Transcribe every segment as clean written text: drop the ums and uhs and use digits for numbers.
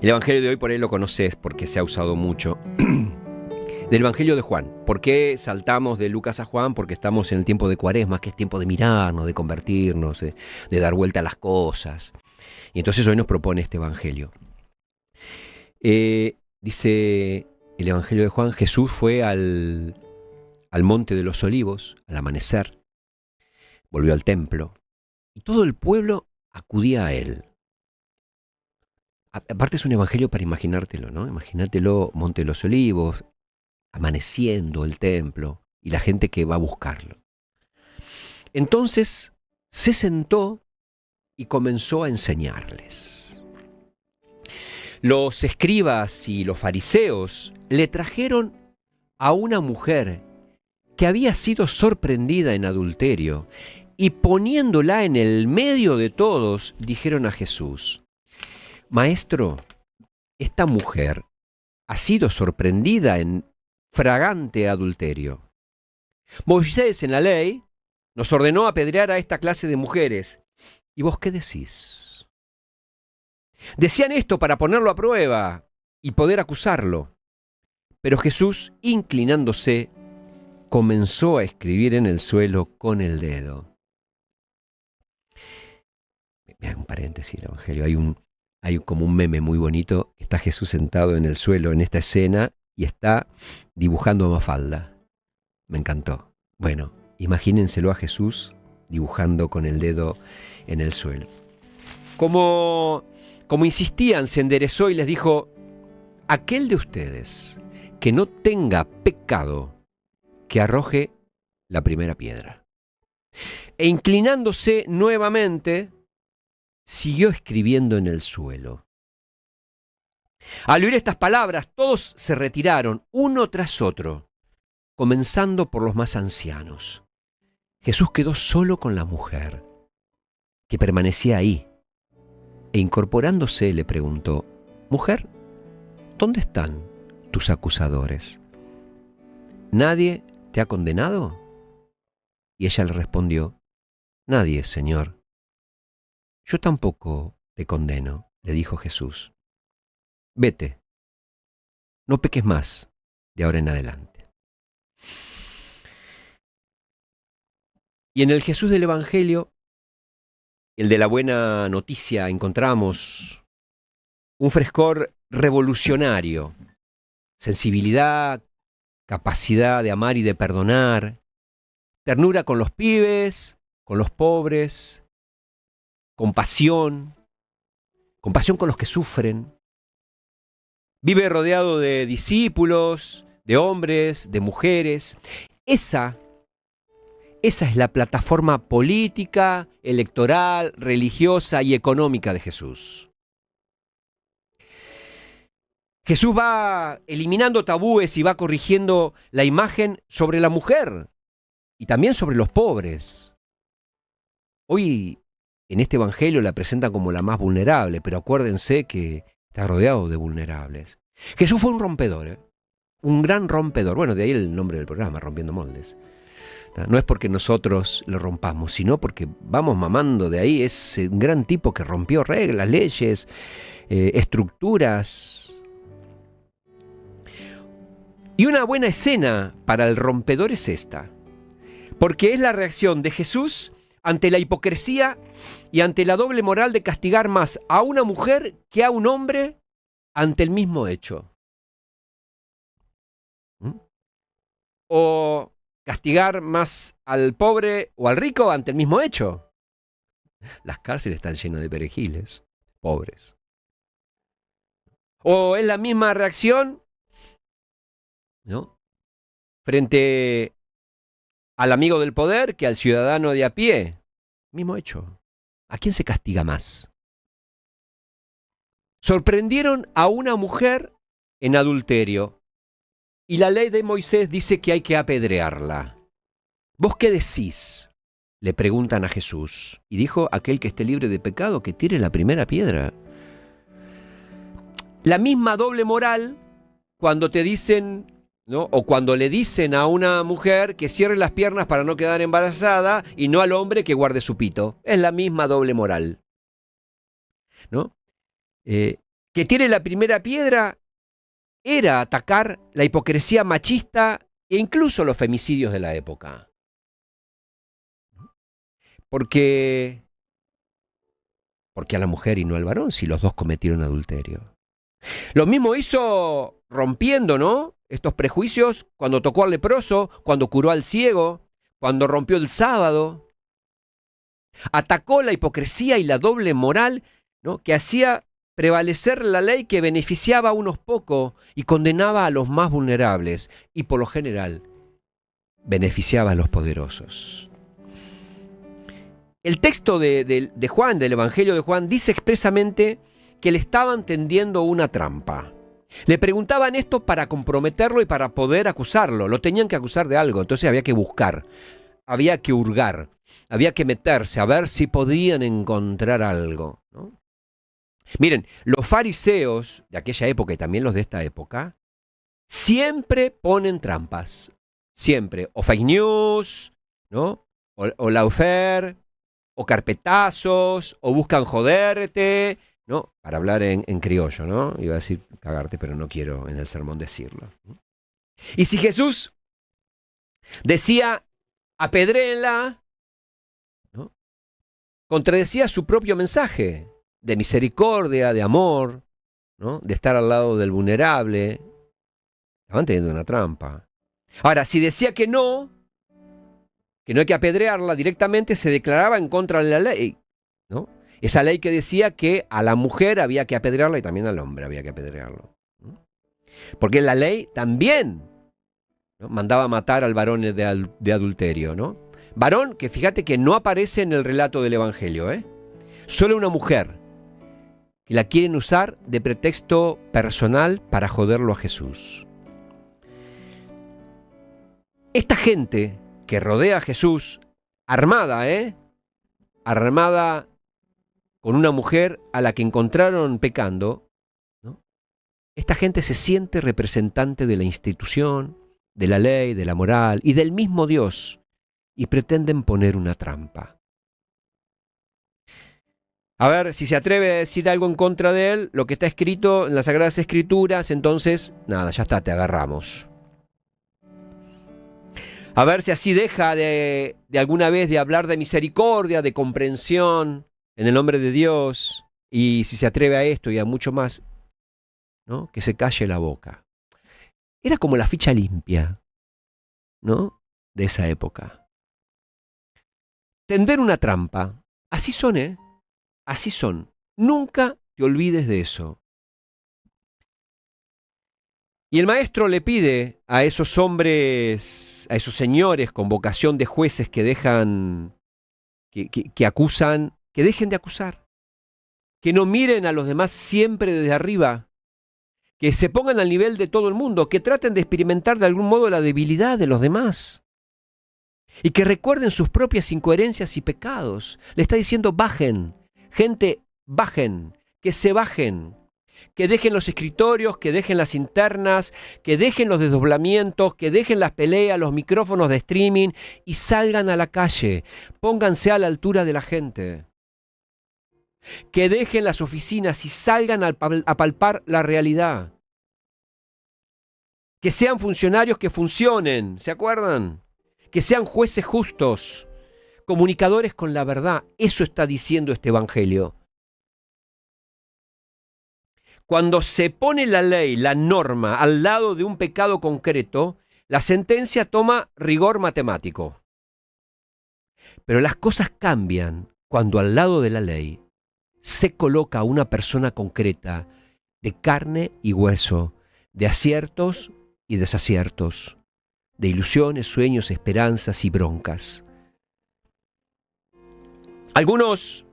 El Evangelio de hoy por ahí lo conoces porque se ha usado mucho. Del Evangelio de Juan. ¿Por qué saltamos de Lucas a Juan? Porque estamos en el tiempo de Cuaresma, que es tiempo de mirarnos, de convertirnos, de dar vuelta a las cosas. Y entonces hoy nos propone este Evangelio. Dice el Evangelio de Juan, Jesús fue al Monte de los Olivos, al amanecer, volvió al templo, y todo el pueblo acudía a él. Aparte es un evangelio para imaginártelo, ¿no? Imagínatelo, Monte de los Olivos, amaneciendo el templo y la gente que va a buscarlo. Entonces se sentó y comenzó a enseñarles. Los escribas y los fariseos le trajeron a una mujer que había sido sorprendida en adulterio y poniéndola en el medio de todos, dijeron a Jesús: Maestro, esta mujer ha sido sorprendida en flagrante adulterio. Moisés en la ley nos ordenó apedrear a esta clase de mujeres. ¿Y vos qué decís? Decían esto para ponerlo a prueba y poder acusarlo. Pero Jesús, inclinándose, comenzó a escribir en el suelo con el dedo. Un paréntesis, el Evangelio. Hay como un meme muy bonito. Está Jesús sentado en el suelo en esta escena y está dibujando a Mafalda. Me encantó. Bueno, imagínenselo a Jesús dibujando con el dedo en el suelo. Como insistían, se enderezó y les dijo: aquel de ustedes que no tenga pecado, que arroje la primera piedra. E inclinándose nuevamente, siguió escribiendo en el suelo. Al oír estas palabras, todos se retiraron, uno tras otro, comenzando por los más ancianos. Jesús quedó solo con la mujer, que permanecía ahí, e incorporándose le preguntó: Mujer, ¿dónde están tus acusadores? ¿Nadie te ha condenado? Y ella le respondió: Nadie, Señor. Yo tampoco te condeno, le dijo Jesús. Vete, no peques más de ahora en adelante. Y en el Jesús del Evangelio, el de la buena noticia, encontramos un frescor revolucionario, sensibilidad, capacidad de amar y de perdonar, ternura con los pibes, con los pobres, compasión con los que sufren. Vive rodeado de discípulos, de hombres, de mujeres. Esa es la plataforma política, electoral, religiosa y económica de Jesús. Jesús va eliminando tabúes y va corrigiendo la imagen sobre la mujer y también sobre los pobres. Hoy en este evangelio la presentan como la más vulnerable, pero acuérdense que está rodeado de vulnerables. Jesús fue un rompedor, un gran rompedor. Bueno, de ahí el nombre del programa, Rompiendo Moldes. No es porque nosotros lo rompamos, sino porque vamos mamando de ahí. Es un gran tipo que rompió reglas, leyes, estructuras. Y una buena escena para el rompedor es esta, porque es la reacción de Jesús ante la hipocresía y ante la doble moral de castigar más a una mujer que a un hombre ante el mismo hecho. O castigar más al pobre o al rico ante el mismo hecho. Las cárceles están llenas de perejiles, pobres. O es la misma reacción, ¿no?, frente al amigo del poder que al ciudadano de a pie. Mismo hecho. ¿A quién se castiga más? Sorprendieron a una mujer en adulterio y la ley de Moisés dice que hay que apedrearla. ¿Vos qué decís?, le preguntan a Jesús. Y dijo: aquel que esté libre de pecado, que tire la primera piedra. La misma doble moral cuando te dicen, ¿no?, o cuando le dicen a una mujer que cierre las piernas para no quedar embarazada y no al hombre que guarde su pito. Es la misma doble moral, ¿no? que tiene la primera piedra era atacar la hipocresía machista e incluso los femicidios de la época. Porque a la mujer y no al varón, si los dos cometieron adulterio. Lo mismo hizo rompiendo, ¿no?, estos prejuicios cuando tocó al leproso, cuando curó al ciego, cuando rompió el sábado. Atacó la hipocresía y la doble moral, ¿no?, que hacía prevalecer la ley que beneficiaba a unos pocos y condenaba a los más vulnerables, y por lo general beneficiaba a los poderosos. El texto de Juan, del Evangelio de Juan, dice expresamente que le estaban tendiendo una trampa. Le preguntaban esto para comprometerlo y para poder acusarlo. Lo tenían que acusar de algo, entonces había que buscar, había que hurgar, había que meterse a ver si podían encontrar algo, ¿no? Miren, los fariseos de aquella época y también los de esta época siempre ponen trampas, siempre, o fake news, ¿no?, o lawfare, o carpetazos, o buscan joderte, ¿no?, para hablar en criollo, ¿no? Iba a decir cagarte, pero no quiero en el sermón decirlo. Y si Jesús decía apedréenla, ¿no?, contradecía su propio mensaje de misericordia, de amor, ¿no?, de estar al lado del vulnerable. Estaban teniendo una trampa. Ahora, si decía que no hay que apedrearla directamente, se declaraba en contra de la ley, ¿no? Esa ley que decía que a la mujer había que apedrearla y también al hombre había que apedrearlo, ¿no? Porque la ley también, ¿no?, mandaba matar al varón de adulterio, ¿no? Varón que fíjate que no aparece en el relato del Evangelio, ¿eh? Solo una mujer que la quieren usar de pretexto personal para joderlo a Jesús. Esta gente que rodea a Jesús, armada, armada con una mujer a la que encontraron pecando, ¿no?, esta gente se siente representante de la institución, de la ley, de la moral y del mismo Dios, y pretenden poner una trampa. A ver, si se atreve a decir algo en contra de él, lo que está escrito en las Sagradas Escrituras, entonces, nada, ya está, te agarramos. A ver si así deja de alguna vez de hablar de misericordia, de comprensión en el nombre de Dios, y si se atreve a esto y a mucho más, ¿no?, que se calle la boca. Era como la ficha limpia, ¿no?, de esa época. Tender una trampa, así son, así son. Nunca te olvides de eso. Y el maestro le pide a esos hombres, a esos señores con vocación de jueces que dejan, que acusan, que dejen de acusar, que no miren a los demás siempre desde arriba, que se pongan al nivel de todo el mundo, que traten de experimentar de algún modo la debilidad de los demás y que recuerden sus propias incoherencias y pecados. Le está diciendo bajen, gente, bajen, que se bajen. Que dejen los escritorios, que dejen las internas, que dejen los desdoblamientos, que dejen las peleas, los micrófonos de streaming y salgan a la calle. Pónganse a la altura de la gente. Que dejen las oficinas y salgan a palpar la realidad. Que sean funcionarios que funcionen, ¿se acuerdan? Que sean jueces justos, comunicadores con la verdad. Eso está diciendo este Evangelio. Cuando se pone la ley, la norma, al lado de un pecado concreto, la sentencia toma rigor matemático. Pero las cosas cambian cuando al lado de la ley se coloca a una persona concreta, de carne y hueso, de aciertos y desaciertos, de ilusiones, sueños, esperanzas y broncas. Algunos,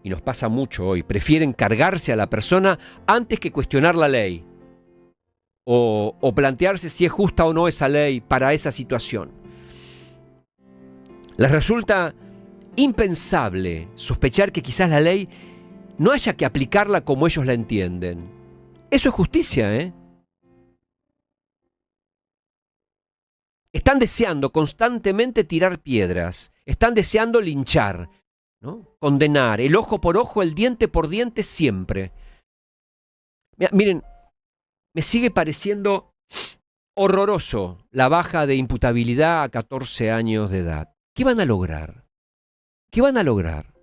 y nos pasa mucho hoy, prefieren cargarse a la persona antes que cuestionar la ley o plantearse si es justa o no esa ley para esa situación. Les resulta impensable sospechar que quizás la ley no haya que aplicarla como ellos la entienden. Eso es justicia, ¿eh? Están deseando constantemente tirar piedras, están deseando linchar, ¿no?, condenar, el ojo por ojo, el diente por diente siempre. Miren, me sigue pareciendo horroroso la baja de imputabilidad a 14 años de edad. ¿Qué van a lograr? ¿Qué van a lograr?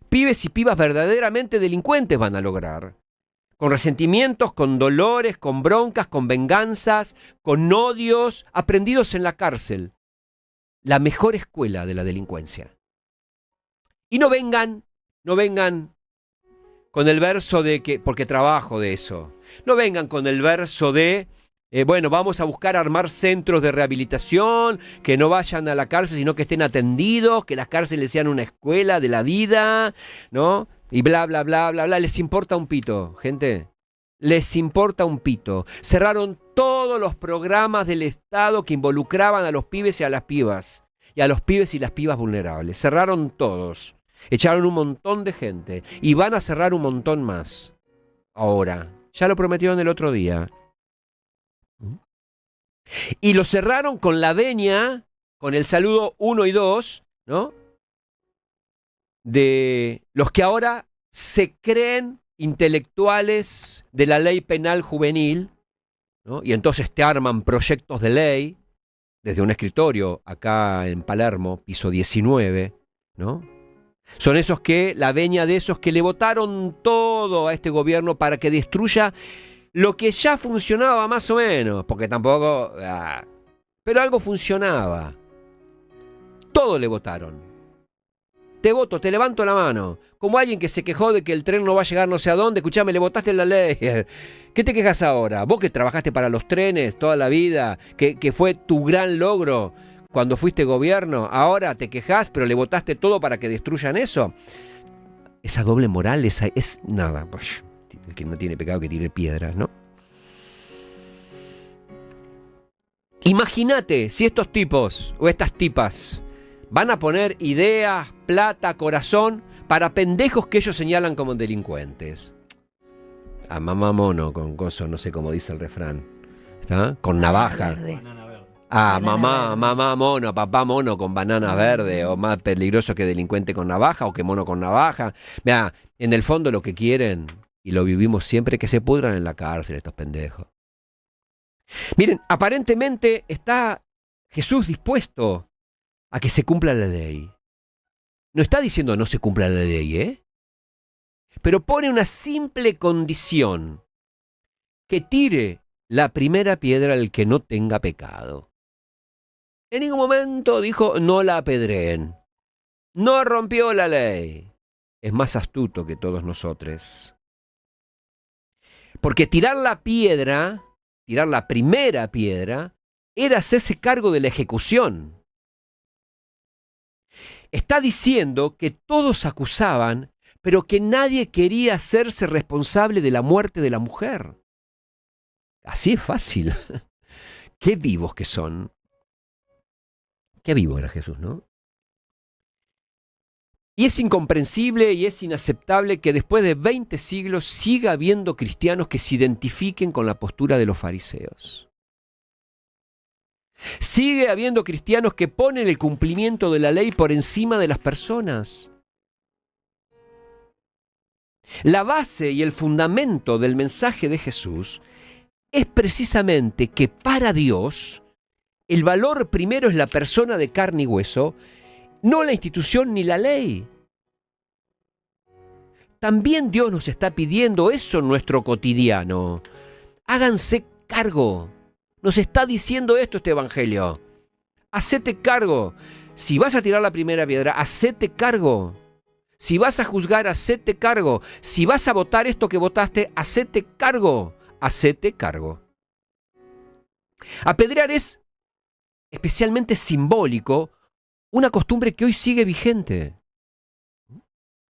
Pibes y pibas verdaderamente delincuentes van a lograr. Con resentimientos, con dolores, con broncas, con venganzas, con odios, aprendidos en la cárcel. La mejor escuela de la delincuencia. Y no vengan con el verso de que, porque trabajo de eso, no vengan con el verso de, bueno, vamos a buscar armar centros de rehabilitación, que no vayan a la cárcel, sino que estén atendidos, que las cárceles sean una escuela de la vida, ¿no? Y bla, bla, bla, bla, bla. Les importa un pito, gente. Les importa un pito. Cerraron todos los programas del Estado que involucraban a los pibes y a las pibas. Y a los pibes y las pibas vulnerables. Cerraron todos. Echaron un montón de gente. Y van a cerrar un montón más. Ahora. Ya lo prometieron el otro día. Y lo cerraron con la venia, con el saludo 1 y 2, ¿no? De los que ahora se creen intelectuales de la ley penal juvenil, ¿no? Y entonces te arman proyectos de ley desde un escritorio acá en Palermo, piso 19, ¿no? Son esos que, la venia de esos que le votaron todo a este gobierno para que destruya lo que ya funcionaba más o menos, porque tampoco... pero algo funcionaba. Todo le votaron. Te voto, te levanto la mano. Como alguien que se quejó de que el tren no va a llegar no sé a dónde, escuchame, le votaste la ley. ¿Qué te quejas ahora? Vos que trabajaste para los trenes toda la vida, que fue tu gran logro cuando fuiste gobierno, ahora te quejás, pero le votaste todo para que destruyan eso. Esa doble moral, esa es nada. Pues, el que no tiene pecado que tire piedras, ¿no? Imagínate si estos tipos o estas tipas van a poner ideas, plata, corazón para pendejos que ellos señalan como delincuentes. A mamá mono con coso, no sé cómo dice el refrán. ¿Está? Con navaja. Ah, mamá mono, papá mono con banana verde, o más peligroso que delincuente con navaja, o que mono con navaja. Mira, en el fondo lo que quieren, y lo vivimos siempre, que se pudran en la cárcel estos pendejos. Miren, aparentemente está Jesús dispuesto a que se cumpla la ley. No está diciendo no se cumpla la ley, ¿eh? Pero pone una simple condición: que tire la primera piedra el que no tenga pecado. En ningún momento dijo no la apedreen. No rompió la ley. Es más astuto que todos nosotros. Porque tirar la primera piedra, era hacerse cargo de la ejecución. Está diciendo que todos acusaban, pero que nadie quería hacerse responsable de la muerte de la mujer. Así es fácil. Qué vivos que son. Qué vivo era Jesús, ¿no? Y es incomprensible y es inaceptable que después de 20 siglos siga habiendo cristianos que se identifiquen con la postura de los fariseos. Sigue habiendo cristianos que ponen el cumplimiento de la ley por encima de las personas. La base y el fundamento del mensaje de Jesús es precisamente que para Dios el valor primero es la persona de carne y hueso, no la institución ni la ley. También Dios nos está pidiendo eso en nuestro cotidiano. Háganse cargo. Nos está diciendo esto este evangelio. Hacete cargo. Si vas a tirar la primera piedra, hacete cargo. Si vas a juzgar, hacete cargo. Si vas a votar esto que votaste, hacete cargo. Hacete cargo. Apedrear es especialmente simbólico, una costumbre que hoy sigue vigente,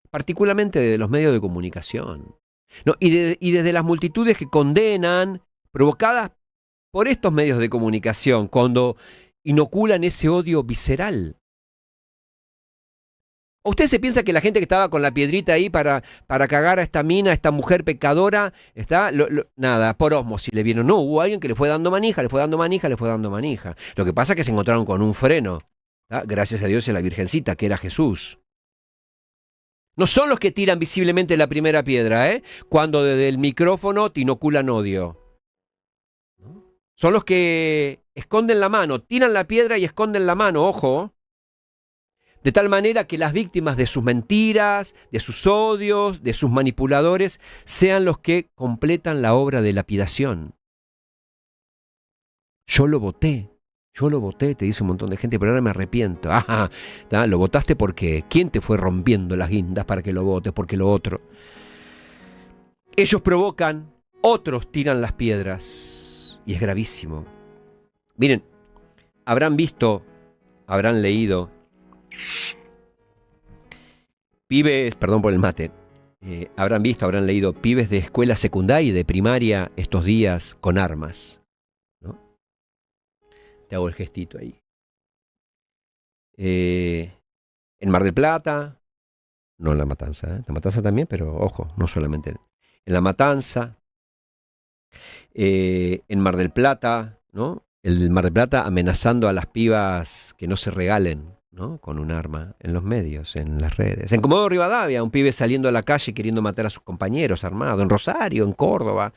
particularmente de los medios de comunicación, ¿no? Y desde las multitudes que condenan, provocadas por estos medios de comunicación, cuando inoculan ese odio visceral. ¿O usted se piensa que la gente que estaba con la piedrita ahí para cagar a esta mina, a esta mujer pecadora, nada, por ósmosis le vieron? No, hubo alguien que le fue dando manija, le fue dando manija, le fue dando manija. Lo que pasa es que se encontraron con un freno, ¿tá? Gracias a Dios y a la Virgencita, que era Jesús. No son los que tiran visiblemente la primera piedra, cuando desde el micrófono te inoculan odio. Son los que esconden la mano, tiran la piedra y esconden la mano, ojo. De tal manera que las víctimas de sus mentiras, de sus odios, de sus manipuladores, sean los que completan la obra de lapidación. Yo lo voté, te dice un montón de gente, pero ahora me arrepiento. Lo votaste porque ¿quién te fue rompiendo las guindas para que lo votes? Porque lo otro. Ellos provocan, otros tiran las piedras. Y es gravísimo. Miren, habrán visto, habrán leído, pibes, perdón por el mate, habrán visto, habrán leído pibes de escuela secundaria y de primaria estos días con armas, ¿no? Te hago el gestito ahí. En Mar del Plata, no en La Matanza, La Matanza también, pero ojo, no solamente en La Matanza, en Mar del Plata, ¿no? El Mar del Plata amenazando a las pibas que no se regalen, ¿no? Con un arma en los medios, en las redes. En Comodoro Rivadavia, un pibe saliendo a la calle queriendo matar a sus compañeros armados. En Rosario, en Córdoba.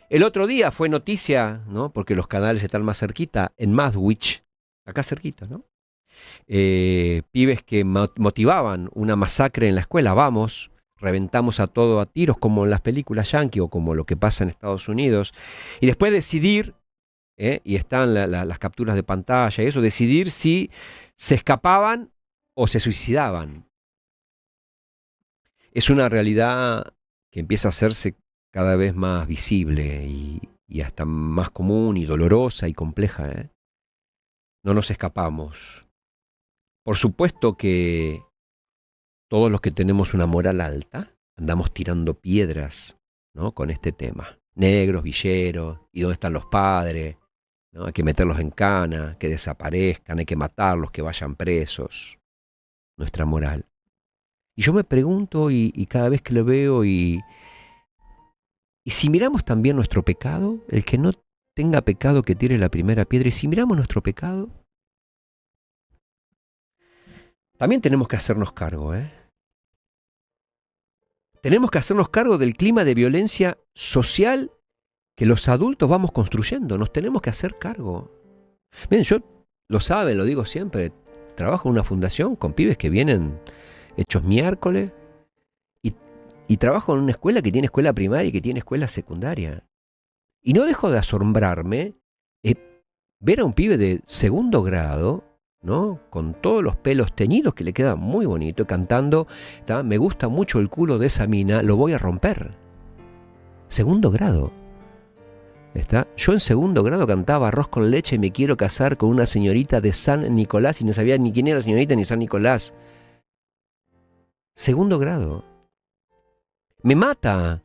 El otro día fue noticia, ¿no? Porque los canales están más cerquita, en Madwich, acá cerquita, ¿no? Pibes que motivaban una masacre en la escuela. Vamos, reventamos a todo a tiros, como en las películas yankee o como lo que pasa en Estados Unidos. Y después decidir, y están las capturas de pantalla y eso, decidir si se escapaban o se suicidaban. Es una realidad que empieza a hacerse cada vez más visible y hasta más común y dolorosa y compleja. No nos escapamos. Por supuesto que todos los que tenemos una moral alta andamos tirando piedras, ¿no? Con este tema. Negros, villeros, ¿y dónde están los padres? ¿No? Hay que meterlos en cana, que desaparezcan, hay que matarlos, que vayan presos. Nuestra moral. Y yo me pregunto, y cada vez que lo veo, y si miramos también nuestro pecado, el que no tenga pecado que tire la primera piedra, y si miramos nuestro pecado, también tenemos que hacernos cargo, Tenemos que hacernos cargo del clima de violencia social que los adultos vamos construyendo. Nos tenemos que hacer cargo. Miren, yo, lo saben, lo digo siempre, trabajo en una fundación con pibes que vienen hechos miércoles y trabajo en una escuela que tiene escuela primaria y que tiene escuela secundaria. Y no dejo de asombrarme ver a un pibe de segundo grado, ¿no? Con todos los pelos teñidos, que le queda muy bonito, cantando, ¿tá? Me gusta mucho el culo de esa mina, lo voy a romper. Segundo grado. ¿Está? Yo en segundo grado cantaba Arroz con leche y me quiero casar con una señorita de San Nicolás y no sabía ni quién era la señorita ni San Nicolás. Segundo grado. Me mata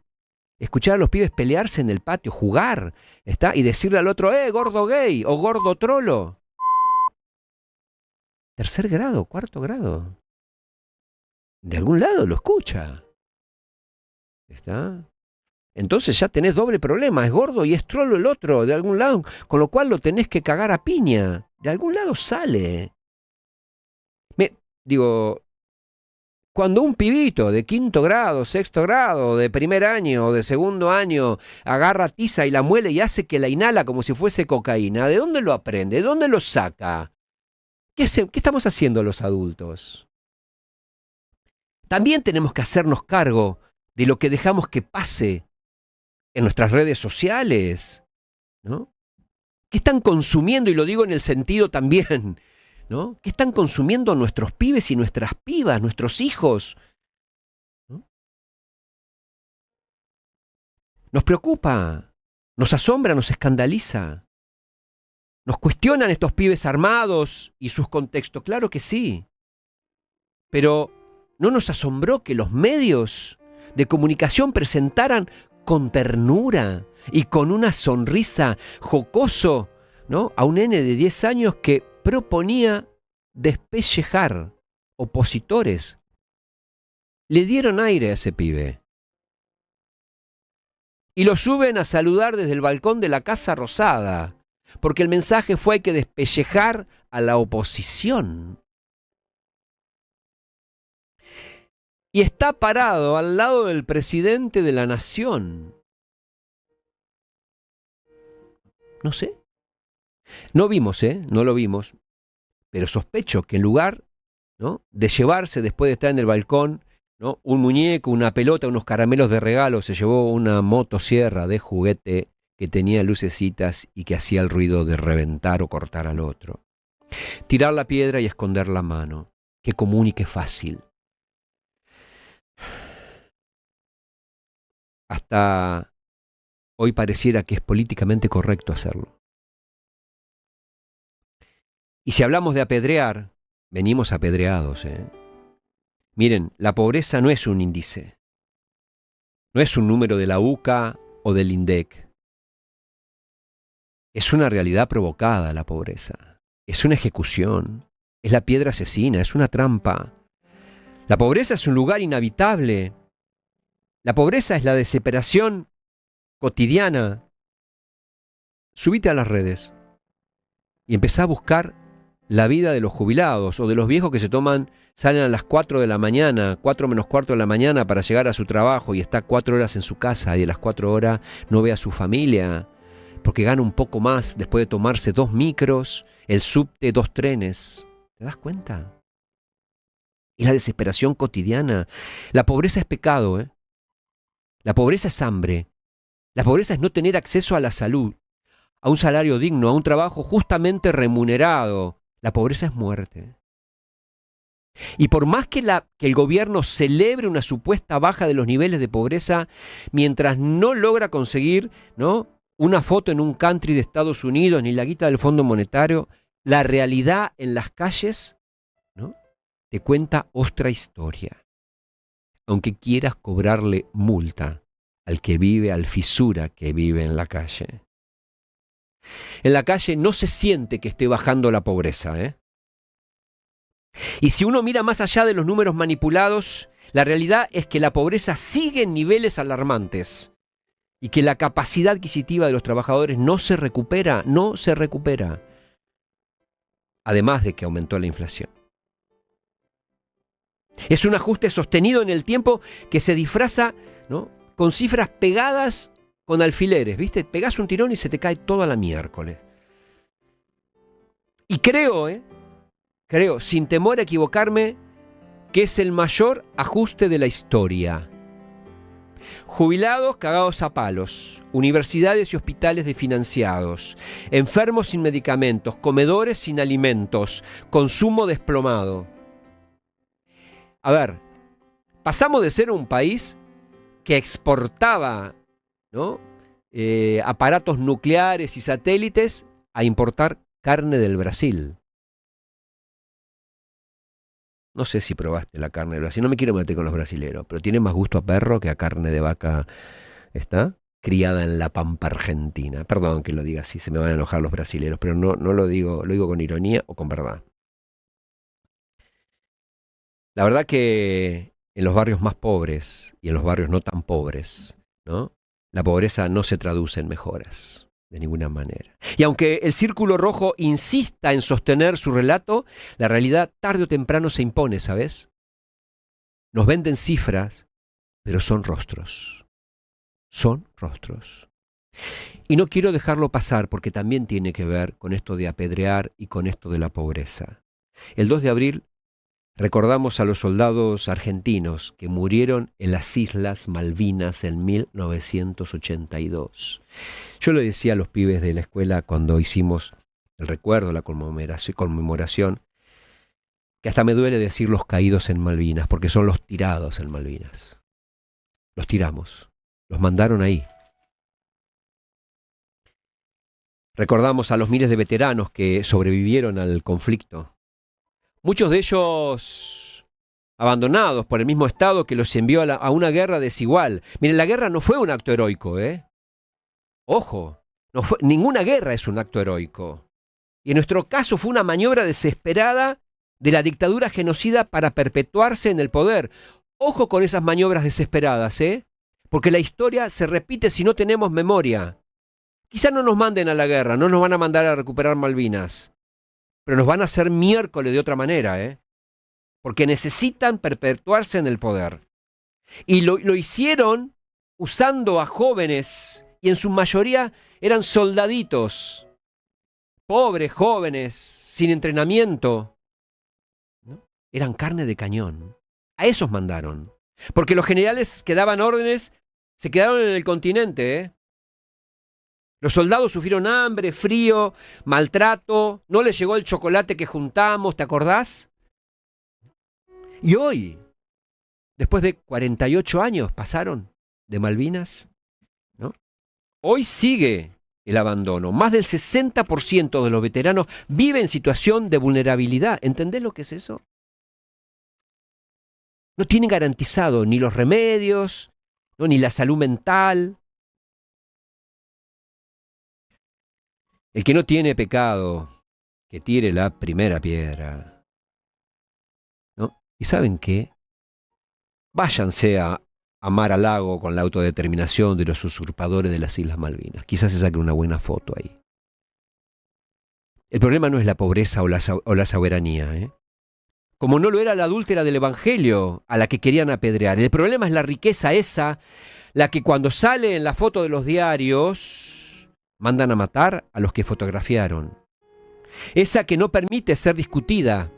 escuchar a los pibes pelearse en el patio, jugar, ¿está? Y decirle al otro, gordo gay o gordo trolo. Tercer grado, cuarto grado. De algún lado lo escucha. ¿Está? Entonces ya tenés doble problema, es gordo y es trolo el otro, de algún lado, con lo cual lo tenés que cagar a piña. De algún lado sale. Cuando un pibito de quinto grado, sexto grado, de primer año o de segundo año agarra tiza y la muele y hace que la inhala como si fuese cocaína, ¿de dónde lo aprende? ¿De dónde lo saca? ¿Qué estamos haciendo los adultos? También tenemos que hacernos cargo de lo que dejamos que pase en nuestras redes sociales, ¿no? ¿Qué están consumiendo? Y lo digo en el sentido también, ¿no? ¿Qué están consumiendo nuestros pibes y nuestras pibas, nuestros hijos? ¿No? Nos preocupa, nos asombra, nos escandaliza. ¿Nos cuestionan estos pibes armados y sus contextos? Claro que sí. Pero ¿no nos asombró que los medios de comunicación presentaran con ternura y con una sonrisa jocoso, ¿no? A un nene de 10 años que proponía despellejar opositores? Le dieron aire a ese pibe. Y lo suben a saludar desde el balcón de la Casa Rosada, porque el mensaje fue: hay que despellejar a la oposición. y está parado al lado del presidente de la nación. No sé. No vimos, no lo vimos, pero sospecho que en lugar, ¿no?, de llevarse después de estar en el balcón, ¿no?, un muñeco, una pelota, unos caramelos de regalo, se llevó una motosierra de juguete que tenía lucecitas y que hacía el ruido de reventar o cortar al otro. Tirar la piedra y esconder la mano. Qué común y qué fácil. Hasta hoy pareciera que es políticamente correcto hacerlo. Y si hablamos de apedrear, venimos apedreados. Miren, la pobreza no es un índice, no es un número de la UCA o del INDEC. Es una realidad provocada la pobreza, es una ejecución, es la piedra asesina, es una trampa. La pobreza es un lugar inhabitable. La pobreza es la desesperación cotidiana. Subite a las redes y empezá a buscar la vida de los jubilados o de los viejos que salen a las 4 de la mañana, 4 menos cuarto de la mañana para llegar a su trabajo y está 4 horas en su casa y de las 4 horas no ve a su familia porque gana un poco más después de tomarse 2 micros, el subte, 2 trenes. ¿Te das cuenta? Es la desesperación cotidiana. La pobreza es pecado, La pobreza es hambre. La pobreza es no tener acceso a la salud, a un salario digno, a un trabajo justamente remunerado. La pobreza es muerte. Y por más que el gobierno celebre una supuesta baja de los niveles de pobreza, mientras no logra conseguir, ¿no?, una foto en un country de Estados Unidos ni la guita del Fondo Monetario, la realidad en las calles, ¿no?, te cuenta otra historia. Aunque quieras cobrarle multa al que vive, al fisura que vive en la calle. En la calle no se siente que esté bajando la pobreza, Y si uno mira más allá de los números manipulados, la realidad es que la pobreza sigue en niveles alarmantes y que la capacidad adquisitiva de los trabajadores no se recupera. Además de que aumentó la inflación. Es un ajuste sostenido en el tiempo que se disfraza, ¿no?, con cifras pegadas con alfileres, ¿viste? Pegás un tirón y se te cae toda la miércoles. Y creo, sin temor a equivocarme, que es el mayor ajuste de la historia. Jubilados cagados a palos, universidades y hospitales desfinanciados, enfermos sin medicamentos, comedores sin alimentos, consumo desplomado. A ver, pasamos de ser un país que exportaba, ¿no?, aparatos nucleares y satélites a importar carne del Brasil. No sé si probaste la carne del Brasil, no me quiero meter con los brasileros, pero tiene más gusto a perro que a carne de vaca, criada en la pampa argentina. Perdón que lo diga así, se me van a enojar los brasileros, pero no lo digo con ironía o con verdad. La verdad que en los barrios más pobres y en los barrios no tan pobres, ¿no?, la pobreza no se traduce en mejoras, de ninguna manera. Y aunque el Círculo Rojo insista en sostener su relato, la realidad tarde o temprano se impone, ¿sabes? Nos venden cifras, pero son rostros. Son rostros. Y no quiero dejarlo pasar porque también tiene que ver con esto de apedrear y con esto de la pobreza. El 2 de abril recordamos a los soldados argentinos que murieron en las Islas Malvinas en 1982. Yo le decía a los pibes de la escuela cuando hicimos el recuerdo, la conmemoración, que hasta me duele decir los caídos en Malvinas, porque son los tirados en Malvinas. Los tiramos, los mandaron ahí. Recordamos a los miles de veteranos que sobrevivieron al conflicto. Muchos de ellos abandonados por el mismo Estado que los envió a una guerra desigual. Miren, la guerra no fue un acto heroico, Ojo, ninguna guerra es un acto heroico. Y en nuestro caso fue una maniobra desesperada de la dictadura genocida para perpetuarse en el poder. Ojo con esas maniobras desesperadas, porque la historia se repite si no tenemos memoria. Quizá no nos manden a la guerra, no nos van a mandar a recuperar Malvinas, pero nos van a hacer miércoles de otra manera, porque necesitan perpetuarse en el poder. Y lo hicieron usando a jóvenes, y en su mayoría eran soldaditos, pobres, jóvenes, sin entrenamiento, ¿no? Eran carne de cañón. A esos mandaron. Porque los generales que daban órdenes se quedaron en el continente, ¿eh? Los soldados sufrieron hambre, frío, maltrato, no les llegó el chocolate que juntamos, ¿te acordás? Y hoy, después de 48 años pasaron de Malvinas, ¿no? Hoy sigue el abandono. Más del 60% de los veteranos vive en situación de vulnerabilidad. ¿Entendés lo que es eso? No tienen garantizado ni los remedios, ¿no? Ni la salud mental. El que no tiene pecado, que tire la primera piedra, ¿no? ¿Y saben qué? Váyanse a Mar-a-Lago con la autodeterminación de los usurpadores de las Islas Malvinas. Quizás se saque una buena foto ahí. El problema no es la pobreza o la soberanía, ¿eh? Como no lo era la adúltera del Evangelio a la que querían apedrear. El problema es la riqueza esa, la que cuando sale en la foto de los diarios mandan a matar a los que fotografiaron. Esa que no permite ser discutida.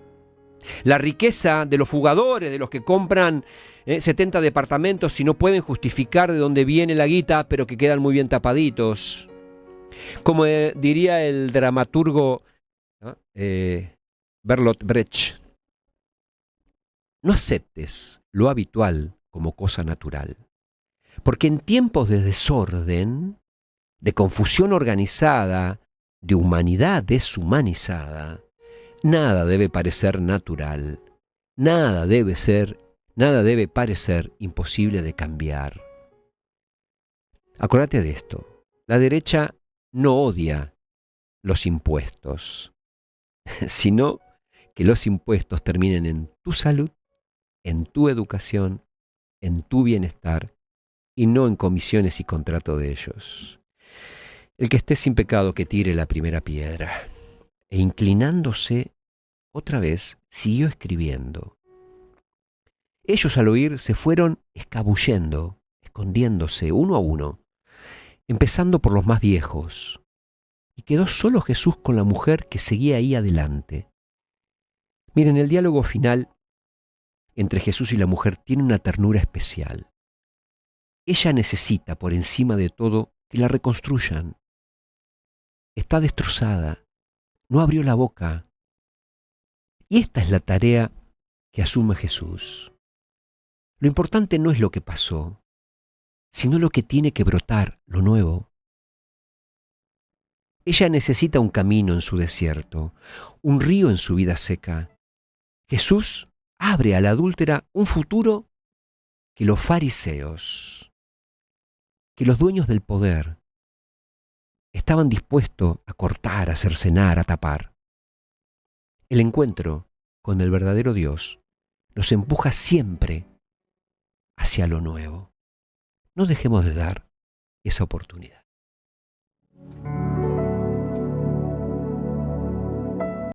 La riqueza de los fugadores, de los que compran 70 departamentos y no pueden justificar de dónde viene la guita, pero que quedan muy bien tapaditos. Como diría el dramaturgo, ¿no? Bertolt Brecht, no aceptes lo habitual como cosa natural, porque en tiempos de desorden, de confusión organizada, de humanidad deshumanizada, nada debe parecer natural, nada debe parecer imposible de cambiar. Acordate de esto, la derecha no odia los impuestos, sino que los impuestos terminen en tu salud, en tu educación, en tu bienestar y no en comisiones y contrato de ellos. El que esté sin pecado que tire la primera piedra. E inclinándose otra vez, siguió escribiendo. Ellos al oír se fueron escabullendo, escondiéndose uno a uno, empezando por los más viejos. Y quedó solo Jesús con la mujer que seguía ahí adelante. Miren, el diálogo final entre Jesús y la mujer tiene una ternura especial. Ella necesita, por encima de todo, que la reconstruyan. Está destrozada, no abrió la boca. Y esta es la tarea que asume Jesús. Lo importante no es lo que pasó, sino lo que tiene que brotar, lo nuevo. Ella necesita un camino en su desierto, un río en su vida seca. Jesús abre a la adúltera un futuro que los fariseos, que los dueños del poder, estaban dispuestos a cortar, a cercenar, a tapar. El encuentro con el verdadero Dios nos empuja siempre hacia lo nuevo. No dejemos de dar esa oportunidad.